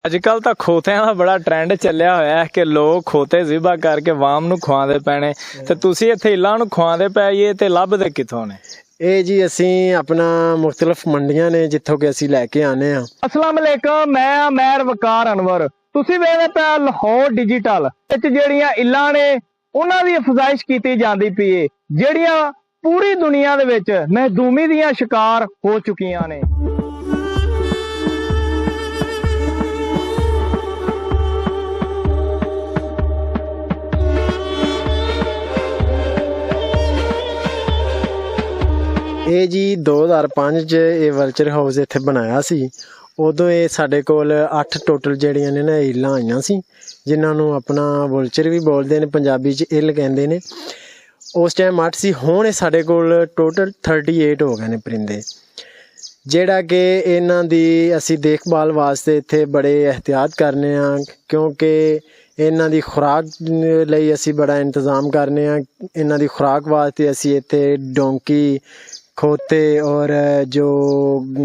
अजकल तो खोतिਆਂ ਦਾ ਬੜਾ ਟ੍ਰੈਂਡ ਚੱਲਿਆ ਹੋਇਆ ਹੈ ਕਿ ਲੋਕ ਖੋਤੇ ਜ਼ਿਬਾ ਕਰਕੇ ਵਾਮ ਨੂੰ ਖਵਾਉਂਦੇ ਪੈਣੇ ਤੇ ਤੁਸੀਂ ਇੱਥੇ ਇੱਲਾਂ ਨੂੰ ਖਵਾਉਂਦੇ ਪਏ ਤੇ ਲੱਭਦੇ ਕਿੱਥੋਂ ਨੇ? ਇਹ ਜੀ ਅਸੀਂ ਆਪਣਾ ਮੁxtਲਫ ਮੰਡੀਆਂ ਨੇ ਜਿੱਥੋਂ ਕਿ ਅਸੀਂ ਲੈ ਕੇ ਆਨੇ ਆ। अस्सलाम वालेकुम, मैं मैर वकार अनवर। ਤੁਸੀਂ ਵੇਖਦੇ ਪਏ ਲਾਹੌਰ ਡਿਜੀਟਲ ਵਿੱਚ ਜਿਹੜੀਆਂ ਇੱਲਾਂ ਨੇ ਉਹਨਾਂ ਦੀ ਅਫਜ਼ਾਇਸ਼ ਕੀਤੀ ਜਾਂਦੀ ਪਈ ਏ ਜਿਹੜੀਆਂ ਪੂਰੀ ਦੁਨੀਆ ਦੇ ਵਿੱਚ ਮਹਿਦੂਮੀ ਦੀਆਂ ਸ਼ਿਕਾਰ ਹੋ ਚੁੱਕੀਆਂ ਨੇ। ਇਹ ਜੀ 2005 ਚ ਇਹ ਵਲਚਰ ਹਾਊਸ ਇੱਥੇ ਬਣਾਇਆ ਸੀ। ਉਦੋਂ ਇਹ ਸਾਡੇ ਕੋਲ 8 ਟੋਟਲ ਜਿਹੜੀਆਂ ਨੇ ਨਾ ਇੱਲਾਂ ਆਈਆਂ ਸੀ, ਜਿਨ੍ਹਾਂ ਨੂੰ ਆਪਣਾ ਵਲਚਰ ਵੀ ਬੋਲਦੇ ਨੇ, ਪੰਜਾਬੀ ਚ ਇੱਲ ਕਹਿੰਦੇ ਨੇ। ਉਸ ਟਾਈਮ 8 ਸੀ, ਹੁਣ ਇਹ ਸਾਡੇ ਕੋਲ ਟੋਟਲ 38 ਹੋ ਗਏ ਨੇ ਪਰਿੰਦੇ, ਜਿਹੜਾ ਕਿ ਇਹਨਾਂ ਦੀ ਅਸੀਂ ਦੇਖਭਾਲ ਵਾਸਤੇ ਇੱਥੇ ਬੜੇ ਇਹਤਿਆਤ ਕਰਨੇ ਆ, ਕਿਉਂਕਿ ਇਹਨਾਂ ਦੀ ਖੁਰਾਕ ਲਈ ਅਸੀਂ ਬੜਾ ਇੰਤਜ਼ਾਮ ਕਰਨੇ ਆ। ਇਹਨਾਂ ਦੀ ਖੁਰਾਕ ਵਾਸਤੇ ਅਸੀਂ ਇੱਥੇ ਡੋਂਕੀ, खोते और जो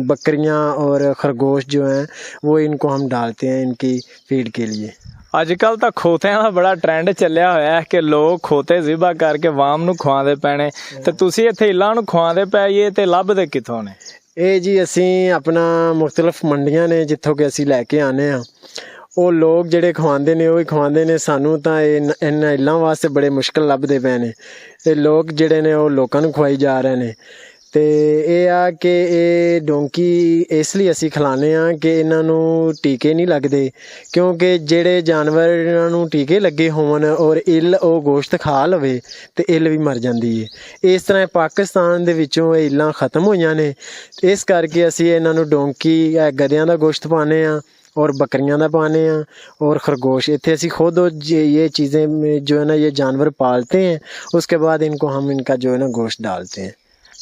बकरियां और खरगोश जो हैं वो इनको हम डालते हैं इनकी फीड के लिए। अजकल तो खोतिਆਂ ਦਾ ਬੜਾ ਟ੍ਰੈਂਡ ਚੱਲਿਆ ਹੋਇਆ ਹੈ ਕਿ ਲੋਕ ਖੋਤੇ ਜ਼ਿਬਾ ਕਰਕੇ ਵਾਮ ਨੂੰ ਖਵਾਉਂਦੇ ਪੈਣੇ ਤੇ ਤੁਸੀਂ ਇੱਥੇ ਇੱਲਾਂ ਨੂੰ ਖਵਾਉਂਦੇ ਪਏ ਤੇ ਲੱਭਦੇ ਕਿੱਥੋਂ ਨੇ? ਇਹ ਜੀ ਅਸੀਂ ਆਪਣਾ ਮੁxtਲਫ ਮੰਡੀਆਂ ਨੇ ਜਿੱਥੋਂ ਕਿ ਅਸੀਂ ਲੈ ਕੇ ਆਨੇ ਆ। ਉਹ ਲੋਕ ਜਿਹੜੇ ਖਵਾਉਂਦੇ ਨੇ ਉਹ ਹੀ ਖਵਾਉਂਦੇ ਨੇ ਸਾਨੂੰ, ਤਾਂ ਇਹਨਾਂ ਇੱਲਾਂ ਵਾਸਤੇ ਬੜੇ ਮੁਸ਼ਕਿਲ ਲੱਭਦੇ ਪਏ ਨੇ। ਇਹ ਲੋਕ ਜਿਹੜੇ ਨੇ ਉਹ ਲੋਕਾਂ ਨੂੰ ਖਵਾਈ ਜਾ ਰਹੇ ਨੇ। ਤੇ ਇਹ ਆ ਕਿ ਇਹ ਡੋਂਕੀ ਇਸ ਲਈ ਅਸੀਂ ਖਿਲਾਉਂਦੇ ਹਾਂ ਕਿ ਇਹਨਾਂ ਨੂੰ ਟੀਕੇ ਨਹੀਂ ਲੱਗਦੇ, ਕਿਉਂਕਿ ਜਿਹੜੇ ਜਾਨਵਰ ਇਹਨਾਂ ਨੂੰ ਟੀਕੇ ਲੱਗੇ ਹੋਣ ਔਰ ਇੱਲ ਉਹ ਗੋਸ਼ਤ ਖਾ ਲਵੇ ਤੇ ਇੱਲ ਵੀ ਮਰ ਜਾਂਦੀ ਹੈ। ਇਸ ਤਰ੍ਹਾਂ ਪਾਕਿਸਤਾਨ ਦੇ ਵਿੱਚੋਂ ਇਹ ਇੱਲਾਂ ਖਤਮ ਹੋਈਆਂ ਨੇ, ਇਸ ਕਰਕੇ ਅਸੀਂ ਇਹਨਾਂ ਨੂੰ ਡੋਂਕੀ गधਿਆਂ ਦਾ ਗੋਸ਼ਤ ਪਾਉਂਦੇ ਹਾਂ और बकरियां दा पाने हैं और खरगोश। इतने असी खुद ये चीज़ें जो है ना ये जानवर पालते हैं, उसके बाद इनको हम इनका जो है ना गोश्त डालते हैं।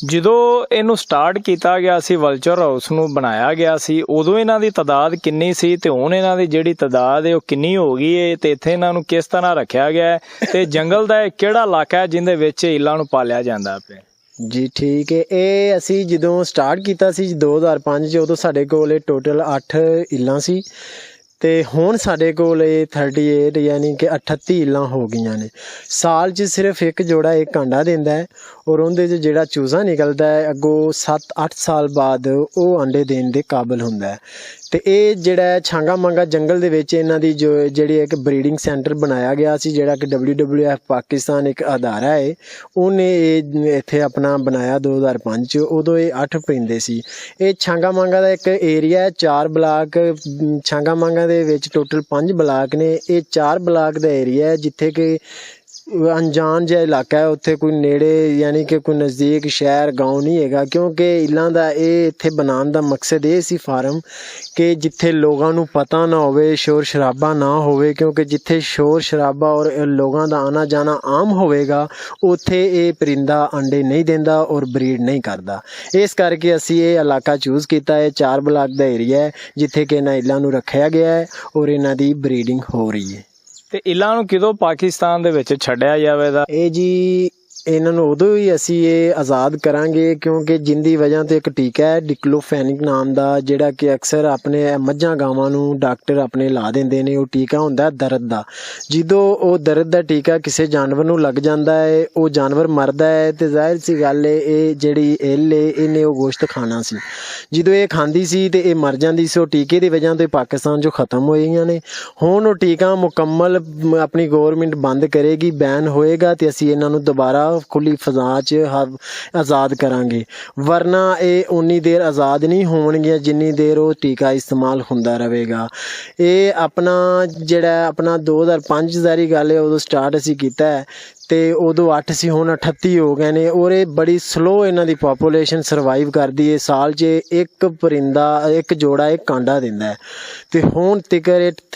ਜਦੋਂ ਇਹਨੂੰ ਸਟਾਰਟ ਕੀਤਾ ਗਿਆ ਸੀ, ਵਲਚਰ ਹਾਊਸ ਨੂੰ ਬਣਾਇਆ ਗਿਆ ਸੀ, ਉਦੋਂ ਇਹਨਾਂ ਦੀ ਤਾਦਾਦ ਕਿੰਨੀ ਸੀ ਤੇ ਹੁਣ ਇਹਨਾਂ ਦੀ ਜਿਹੜੀ ਤਾਦਾਦ ਹੈ ਉਹ ਕਿੰਨੀ ਹੋ ਗਈ ਹੈ ਤੇ ਇੱਥੇ ਇਹਨਾਂ ਨੂੰ ਕਿਸ ਤਰ੍ਹਾਂ ਰੱਖਿਆ ਗਿਆ ਹੈ ਤੇ ਜੰਗਲ ਦਾ ਇਹ ਕਿਹੜਾ ਇਲਾਕਾ ਹੈ ਜਿੰਦੇ ਵਿੱਚ ਇੱਲਾਂ ਨੂੰ ਪਾਲਿਆ ਜਾਂਦਾ ਪਿਆ? जी ठीक है। ਇਹ ਅਸੀਂ ਜਦੋਂ ਸਟਾਰਟ ਕੀਤਾ ਸੀ 2005 ਚ, ਉਦੋਂ ਸਾਡੇ ਕੋਲ ਟੋਟਲ 8 ਇੱਲਾਂ ਸੀ ਤੇ ਹੁਣ ਸਾਡੇ ਕੋਲ ਇਹ 38 ਯਾਨੀ ਕਿ 38 ਇੱਲਾਂ ਹੋ ਗਈਆਂ ਨੇ। ਸਾਲ 'ਚ ਸਿਰਫ ਇੱਕ ਜੋੜਾ ਇੱਕ ਆਂਡਾ ਦਿੰਦਾ ਹੈ ਔਰ ਉਹਦੇ 'ਚ ਜਿਹੜਾ ਚੂਜ਼ਾ ਨਿਕਲਦਾ ਹੈ ਅੱਗੋਂ 7-8 ਸਾਲ ਬਾਅਦ ਉਹ ਆਂਡੇ ਦੇਣ ਦੇ ਕਾਬਲ ਹੁੰਦਾ ਹੈ। ਤੇ ਇਹ ਜਿਹੜਾ ਛਾਂਗਾ ਮਾਂਗਾ ਜੰਗਲ ਦੇ ਵਿੱਚ ਇਹਨਾਂ ਦੀ ਜਿਹੜੀ ਇੱਕ ਬਰੀਡਿੰਗ ਸੈਂਟਰ ਬਣਾਇਆ ਗਿਆ ਸੀ, ਜਿਹੜਾ ਕਿ WWF ਪਾਕਿਸਤਾਨ ਇੱਕ ਅਦਾਰਾ ਹੈ, ਉਹਨੇ ਇਹ ਇੱਥੇ ਆਪਣਾ ਬਣਾਇਆ 2005 ਚ। ਉਦੋਂ ਇਹ 8 ਪਰਿੰਦੇ ਸੀ। ਇਹ ਛਾਂਗਾ ਮਾਂਗਾ ਦਾ ਇੱਕ ਏਰੀਆ ਹੈ, 4 ਬਲਾਕ ਛਾਂਗਾ ਮਾਂਗਾ ਦੇ ਵਿੱਚ ਟੋਟਲ 5 ਬਲਾਕ ਨੇ। ਇਹ 4 ਬਲਾਕ ਦਾ ਏਰੀਆ ਹੈ ਜਿੱਥੇ ਕਿ अनजान जिहा इलाका है, उत्थे कोई नेड़े यानी कि कोई नज़दीक शहर गाँव नहीं हैगा, क्योंकि इलां दा इत्थे बनाने दा मकसद ये सी फार्म कि जिथे लोगों नूं पता ना होवे, शोर शराबा ना होवे, क्योंकि जिथे शोर शराबा और लोगों दा आना जाना आम होवेगा उत्थे ये परिंदा अंडे नहीं देंदा और ब्रीड नहीं करदा। इस करके असी ये इलाका चूज़ किया है। 4 ब्लाक दा एरिया है जिथे कि इन्हां इलां नूं रखिया गया है और इन्हां दी ब्रीडिंग हो रही है। ਤੇ ਇੱਲਾਂ ਨੂੰ ਕਿਦੋਂ ਪਾਕਿਸਤਾਨ ਦੇ ਵਿੱਚ ਛੱਡਿਆ ਜਾਵੇਗਾ? ਇਹ ਜੀ ਇਹਨਾਂ ਨੂੰ ਉਦੋਂ ਹੀ ਅਸੀਂ ਇਹ ਆਜ਼ਾਦ ਕਰਾਂਗੇ, ਕਿਉਂਕਿ ਜਿੰਦੀ ਵਜ੍ਹਾ ਤੋਂ ਇੱਕ ਟੀਕਾ ਹੈ ਡਿਕਲੋਫੈਨਿਕ ਨਾਮ ਦਾ, ਜਿਹੜਾ ਕਿ ਅਕਸਰ ਆਪਣੇ ਮੱਝਾਂ ਗਾਵਾਂ ਨੂੰ ਡਾਕਟਰ ਆਪਣੇ ਲਾ ਦਿੰਦੇ ਨੇ। ਉਹ ਟੀਕਾ ਹੁੰਦਾ ਦਰਦ ਦਾ। ਜਦੋਂ ਉਹ ਦਰਦ ਦਾ ਟੀਕਾ ਕਿਸੇ ਜਾਨਵਰ ਨੂੰ ਲੱਗ ਜਾਂਦਾ ਹੈ, ਉਹ ਜਾਨਵਰ ਮਰਦਾ ਹੈ ਤੇ ਜ਼ਾਹਿਰ ਸੀ ਗੱਲ ਹੈ ਇਹ ਜਿਹੜੀ ਇੱਲ ਹੈ ਇਹਨੇ ਉਹ ਗੋਸ਼ਤ ਖਾਣਾ ਸੀ। ਜਦੋਂ ਇਹ ਖਾਂਦੀ ਸੀ ਤੇ ਇਹ ਮਰ ਜਾਂਦੀ ਸੀ। ਉਹ ਟੀਕੇ ਦੀ ਵਜ੍ਹਾ ਤੋਂ ਪਾਕਿਸਤਾਨ 'ਚੋਂ ਖਤਮ ਹੋਈਆਂ ਨੇ। ਹੁਣ ਉਹ ਟੀਕਾ ਮੁਕੰਮਲ ਆਪਣੀ ਗੌਰਮੈਂਟ ਬੰਦ ਕਰੇਗੀ, ਬੈਨ ਹੋਏਗਾ ਤੇ ਅਸੀਂ ਇਹਨਾਂ ਨੂੰ ਦੁਬਾਰਾ खुली फजा च आज़ाद करांगे, वरना ये उन्नी देर आज़ाद नहीं होणगियां जिन्नी देर वो टीका इस्तेमाल हुंदा रहेगा। ये अपना जिहड़ा अपना 2005 ज़ारी गल है उदों स्टार्ट असीं कीता है ਤੇ ਉਦੋਂ 8 ਸੀ, ਹੁਣ 38 ਹੋ ਗਏ ਨੇ ਔਰ ਇਹ ਬੜੀ ਸਲੋ ਇਹਨਾਂ ਦੀ ਪਾਪੂਲੇਸ਼ਨ ਸਰਵਾਈਵ ਕਰਦੀ ਹੈ। ਸਾਲ 'ਚ ਇੱਕ ਪਰਿੰਦਾ ਇੱਕ ਜੋੜਾ ਇੱਕ ਆਂਡਾ ਦਿੰਦਾ ਹੈ ਤੇ ਹੁਣ ਤੱਕ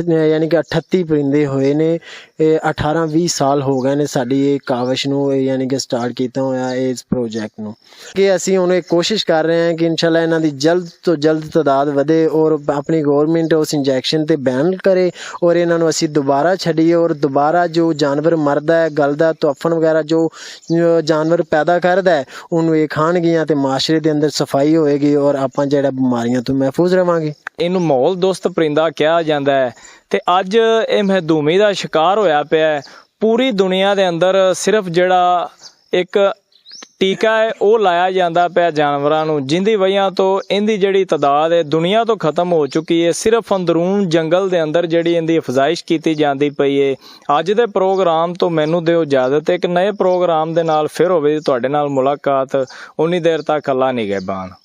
ਯਾਨੀ ਕਿ 38 ਪਰਿੰਦੇ ਹੋਏ ਨੇ। ਇਹ 18-20 ਸਾਲ ਹੋ ਗਏ ਨੇ ਸਾਡੀ ਇਹ ਕਾਵਿਸ਼ ਨੂੰ ਯਾਨੀ ਕਿ ਸਟਾਰਟ ਕੀਤਾ ਹੋਇਆ ਇਸ ਪ੍ਰੋਜੈਕਟ ਨੂੰ, ਕਿ ਅਸੀਂ ਹੁਣ ਇਹ ਕੋਸ਼ਿਸ਼ ਕਰ ਰਹੇ ਹਾਂ ਕਿ ਇਨਸ਼ਾਅੱਲਾ ਇਹਨਾਂ ਦੀ ਜਲਦ ਤੋਂ ਜਲਦ ਤਾਦਾਦ ਵਧੇ ਔਰ ਆਪਣੀ ਗੌਰਮੈਂਟ ਉਸ ਇੰਜੈਕਸ਼ਨ ਤੇ ਬੈਨ ਕਰੇ ਔਰ ਇਹਨਾਂ ਨੂੰ ਅਸੀਂ ਦੁਬਾਰਾ ਛੱਡੀਏ ਔਰ ਦੁਬਾਰਾ ਜੋ ਜਾਨਵਰ ਮਰਦਾ ਹੈ ਗਲਦਾ ਤੋਹਫਨ वगैरह जो जानवर पैदा करता है उन्होंने खाणगियां ते माशरे के अंदर सफाई होएगी और आपां जिहड़ा बीमारियां तो महफूज रहांगे। ਇਹਨੂੰ ਮਾਹੌਲ ਦੋਸਤ ਪਰਿੰਦਾ ਕਿਹਾ ਜਾਂਦਾ ਹੈ ਤੇ ਅੱਜ ਇਹ ਮਹਿਦੂਮੀ ਦਾ ਸ਼ਿਕਾਰ ਹੋਇਆ ਪਿਆ ਹੈ। ਪੂਰੀ ਦੁਨੀਆ ਦੇ ਅੰਦਰ ਸਿਰਫ ਜਿਹੜਾ ਇੱਕ ਟੀਕਾ ਹੈ ਉਹ ਲਾਇਆ ਜਾਂਦਾ ਪਿਆ ਜਾਨਵਰਾਂ ਨੂੰ, ਜਿੰਦੀ ਵਜ੍ਹਾ ਤੋਂ ਇਹਦੀ ਜਿਹੜੀ ਤਾਦਾਦ ਹੈ ਦੁਨੀਆ ਤੋਂ ਖਤਮ ਹੋ ਚੁੱਕੀ ਹੈ। ਸਿਰਫ ਅੰਦਰੂਨ ਜੰਗਲ ਦੇ ਅੰਦਰ ਜਿਹੜੀ ਇਹਦੀ ਅਫਜ਼ਾਇਸ਼ ਕੀਤੀ ਜਾਂਦੀ ਪਈ ਹੈ। ਅੱਜ ਦੇ ਪ੍ਰੋਗਰਾਮ ਤੋਂ ਮੈਨੂੰ ਦਿਓ ਇਜਾਜ਼ਤ। ਇੱਕ ਨਵੇਂ ਪ੍ਰੋਗਰਾਮ ਦੇ ਨਾਲ ਫਿਰ ਹੋਵੇ ਤੁਹਾਡੇ ਨਾਲ ਮੁਲਾਕਾਤ। ਉਨੀ ਦੇਰ ਤੱਕ ਅੱਲਾ ਨਿਗਹਿਬਾਨ।